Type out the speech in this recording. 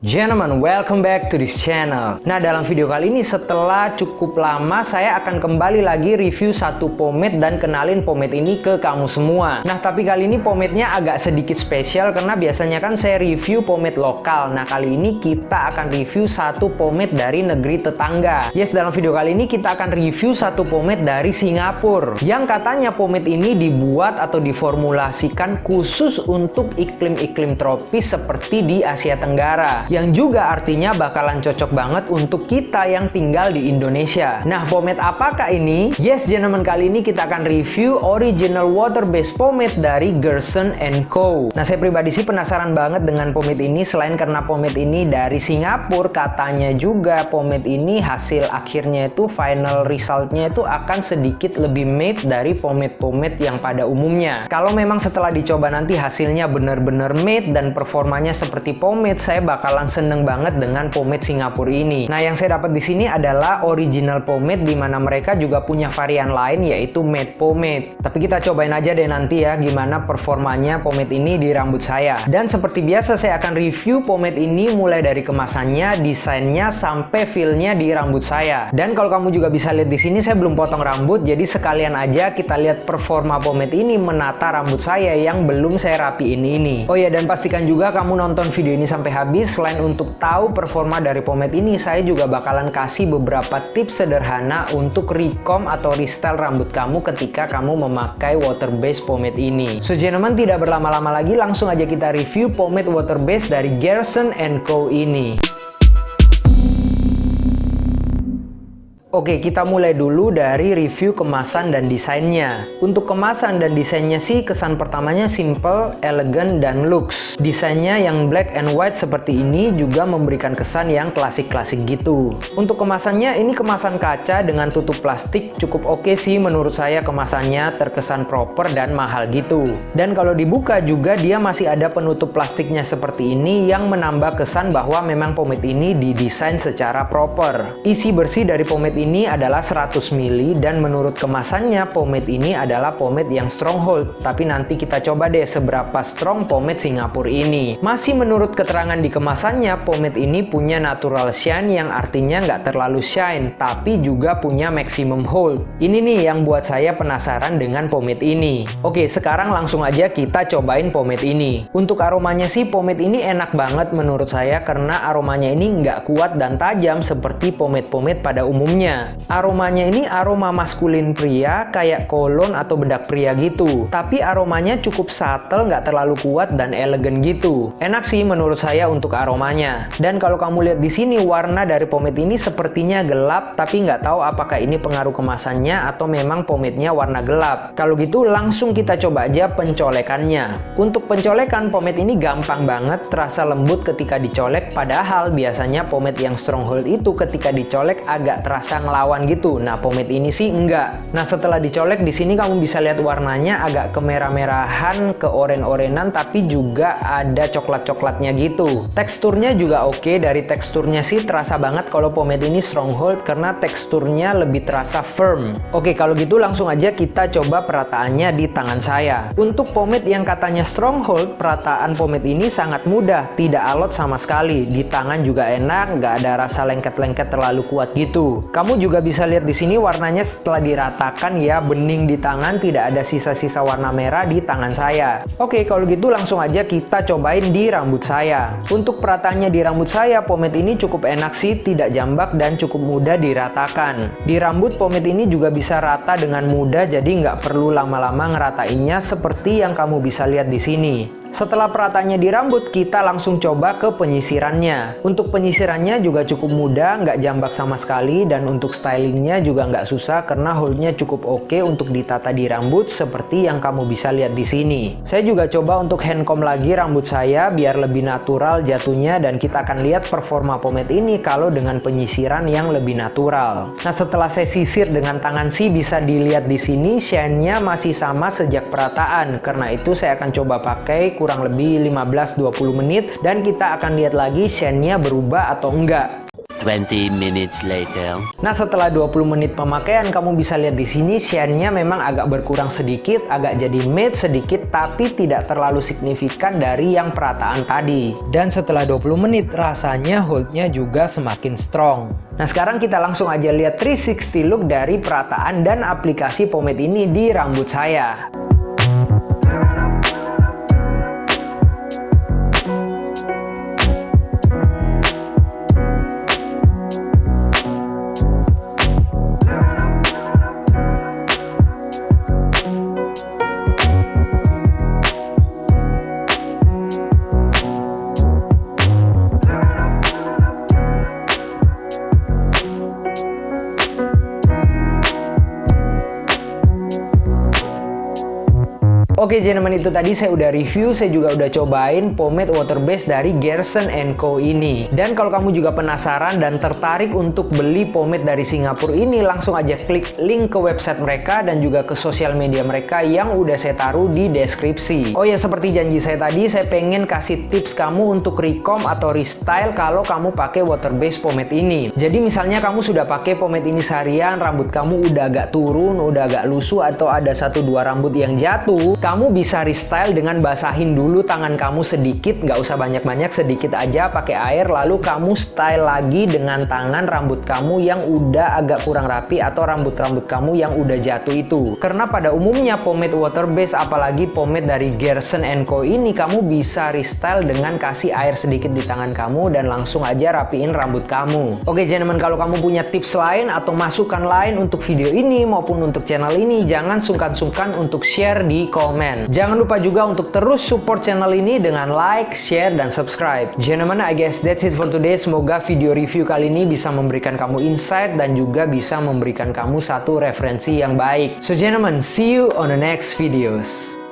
Gentlemen, welcome back to this channel. Nah, dalam video kali ini setelah cukup lama saya akan kembali lagi review satu pomade dan kenalin pomade ini ke kamu semua. Nah, tapi kali ini pomade-nya agak sedikit spesial karena biasanya kan saya review pomade lokal. Nah, kali ini kita akan review satu pomade dari negeri tetangga. Yes, dalam video kali ini kita akan review satu pomade dari Singapura. Yang katanya pomade ini dibuat atau diformulasikan khusus untuk iklim-iklim tropis seperti di Asia Tenggara. Yang juga artinya bakalan cocok banget untuk kita yang tinggal di Indonesia. Nah, pomade apakah ini? Yes, gentlemen, kali ini kita akan review original water based pomade dari Gerson & Co. Nah, saya pribadi sih penasaran banget dengan pomade ini. Selain karena pomade ini dari Singapura, katanya juga pomade ini hasil akhirnya itu final resultnya itu akan sedikit lebih matte dari pomade-pomade yang pada umumnya. Kalau memang setelah dicoba nanti hasilnya bener-bener matte dan performanya seperti pomade, saya bakalan seneng banget dengan pomade Singapura ini. Nah, yang saya dapat di sini adalah original pomade, di mana mereka juga punya varian lain yaitu matte pomade. Tapi kita cobain aja deh nanti ya gimana performanya pomade ini di rambut saya. Dan seperti biasa saya akan review pomade ini mulai dari kemasannya, desainnya sampai feel-nya di rambut saya. Dan kalau kamu juga bisa lihat di sini saya belum potong rambut, jadi sekalian aja kita lihat performa pomade ini menata rambut saya yang belum saya rapiin ini. Oh ya, dan pastikan juga kamu nonton video ini sampai habis. Selain untuk tahu performa dari pomade ini, saya juga bakalan kasih beberapa tips sederhana untuk recomb atau restyle rambut kamu ketika kamu memakai water based pomade ini. So gentlemen, tidak berlama-lama lagi, langsung aja kita review pomade water based dari Gerson & Co ini. Oke, kita mulai dulu dari review kemasan dan desainnya. Untuk kemasan dan desainnya sih, kesan pertamanya simple, elegan, dan luxe. Desainnya yang black and white seperti ini juga memberikan kesan yang klasik-klasik gitu. Untuk kemasannya, ini kemasan kaca dengan tutup plastik, cukup oke sih menurut saya kemasannya, terkesan proper dan mahal gitu. Dan kalau dibuka juga dia masih ada penutup plastiknya seperti ini yang menambah kesan bahwa memang pomade ini didesain secara proper. Isi bersih dari pomade ini adalah 100 ml dan menurut kemasannya pomade ini adalah pomade yang stronghold. Tapi nanti kita coba deh seberapa strong pomade Singapura ini. Masih menurut keterangan di kemasannya, pomade ini punya natural shine yang artinya nggak terlalu shine tapi juga punya maximum hold. Ini nih yang buat saya penasaran dengan pomade ini. Oke, sekarang langsung aja kita cobain pomade ini. Untuk aromanya sih pomade ini enak banget menurut saya karena aromanya ini nggak kuat dan tajam seperti pomade-pomade pada umumnya. Aromanya ini aroma maskulin pria kayak kolon atau bedak pria gitu. Tapi aromanya cukup subtle, nggak terlalu kuat dan elegan gitu. Enak sih menurut saya untuk aromanya. Dan kalau kamu lihat di sini warna dari pomade ini sepertinya gelap, tapi nggak tahu apakah ini pengaruh kemasannya atau memang pomade-nya warna gelap. Kalau gitu langsung kita coba aja pencolekannya. Untuk pencolekan pomade ini gampang banget, terasa lembut ketika dicolek, padahal biasanya pomade yang stronghold itu ketika dicolek agak terasa ngelawan gitu. Nah, pomade ini sih enggak. Nah, setelah dicolek di sini kamu bisa lihat warnanya agak kemerah-merahan, ke oren-orenan, tapi juga ada coklat-coklatnya gitu. Teksturnya juga oke. Dari teksturnya sih terasa banget kalau pomade ini stronghold karena teksturnya lebih terasa firm. Oke, kalau gitu langsung aja kita coba perataannya di tangan saya. Untuk pomade yang katanya stronghold, perataan pomade ini sangat mudah, tidak alot sama sekali. Di tangan juga enak, nggak ada rasa lengket-lengket terlalu kuat gitu. Kamu juga bisa lihat di sini warnanya setelah diratakan ya, bening di tangan, tidak ada sisa-sisa warna merah di tangan saya. Oke, kalau gitu langsung aja kita cobain di rambut saya. Untuk perataannya di rambut saya, pomade ini cukup enak sih, tidak jambak dan cukup mudah diratakan. Di rambut pomade ini juga bisa rata dengan mudah, jadi nggak perlu lama-lama ngeratainnya seperti yang kamu bisa lihat di sini. Setelah peratanya di rambut, kita langsung coba ke penyisirannya. Untuk penyisirannya juga cukup mudah, nggak jambak sama sekali, dan untuk stylingnya juga nggak susah karena holdnya cukup oke untuk ditata di rambut seperti yang kamu bisa lihat di sini. Saya juga coba untuk hand comb lagi rambut saya biar lebih natural jatuhnya, dan kita akan lihat performa pomade ini kalau dengan penyisiran yang lebih natural. Nah, setelah saya sisir dengan tangan sih bisa dilihat di sini shine-nya masih sama sejak perataan. Karena itu saya akan coba pakai kurang lebih 15-20 menit dan kita akan lihat lagi shine-nya berubah atau enggak. 20 minutes later. Nah, setelah 20 menit pemakaian, kamu bisa lihat di sini shine-nya memang agak berkurang sedikit, agak jadi matte sedikit, tapi tidak terlalu signifikan dari yang perataan tadi. Dan setelah 20 menit, rasanya hold-nya juga semakin strong. Nah, sekarang kita langsung aja lihat 360 look dari perataan dan aplikasi pomade ini di rambut saya. Oke gentlemen, itu tadi saya udah review, saya juga udah cobain pomade water base dari Gerson & Co ini. Dan kalau kamu juga penasaran dan tertarik untuk beli pomade dari Singapura ini, langsung aja klik link ke website mereka dan juga ke sosial media mereka yang udah saya taruh di deskripsi. Oh ya, seperti janji saya tadi, saya pengen kasih tips kamu untuk recomb atau restyle kalau kamu pakai water base pomade ini. Jadi misalnya kamu sudah pakai pomade ini seharian, rambut kamu udah agak turun, udah agak lusuh, atau ada 1-2 rambut yang jatuh, kamu bisa restyle dengan basahin dulu tangan kamu sedikit, nggak usah banyak-banyak, sedikit aja pakai air, lalu kamu style lagi dengan tangan rambut kamu yang udah agak kurang rapi atau rambut-rambut kamu yang udah jatuh itu. Karena pada umumnya pomade water base, apalagi pomade dari Gerson & Co ini, kamu bisa restyle dengan kasih air sedikit di tangan kamu dan langsung aja rapiin rambut kamu. Oke gentlemen, kalau kamu punya tips lain atau masukan lain untuk video ini maupun untuk channel ini, jangan sungkan-sungkan untuk share di komen. Jangan lupa juga untuk terus support channel ini dengan like, share, dan subscribe. Gentlemen, I guess that's it for today. Semoga video review kali ini bisa memberikan kamu insight dan juga bisa memberikan kamu satu referensi yang baik. So gentlemen, see you on the next videos.